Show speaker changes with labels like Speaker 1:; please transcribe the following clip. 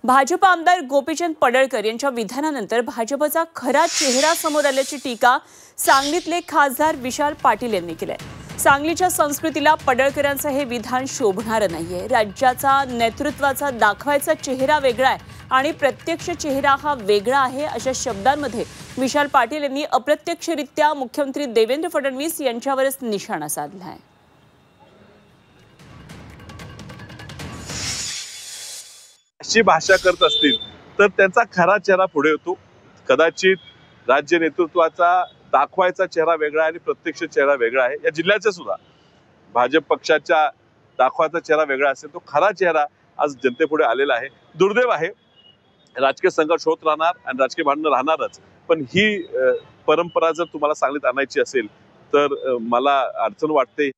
Speaker 1: भाजप आमदार गोपीचंद पडळकर यांच्या विधानानंतर भाजपचा खरा चेहरा समोर आल्याची टीका सांगलीतले खासदार विशाल पाटील यांनी केली आहे। सांगलीच्या संस्कृतीला पडळकरांचं हे विधान शोभणार नाहीये। राज्याचा नेतृत्वाचा दाखवायचा चेहरा वेगळा आहे आणि प्रत्यक्ष चेहरा हा वेगळा आहे, अशा शब्दांमध्ये विशाल पाटील यांनी अप्रत्यक्षरित्या मुख्यमंत्री देवेंद्र फडणवीस यांच्यावरच निशाणा साधला आहे।
Speaker 2: अशी भाषा करत असतील तर त्यांचा खरा चेहरा पुढे येतो। कदाचित राज्य नेतृत्वाचा दाखवायचा चेहरा वेगळा आणि प्रत्यक्ष चेहरा वेगळा आहे। या जिल्ह्याचा सुद्धा भाजप पक्षाचा दाखवायचा चेहरा वेगळा असेल, तो खरा चेहरा आज जनतेपुढे आलेला आहे। दुर्दैव आहे, राजकीय संघर्ष होत राहणार आणि राजकीय भांडणं राहणारच, पण ही परंपरा जर तुम्हाला सांगलीत आणायची असेल तर मला अडचण वाटते।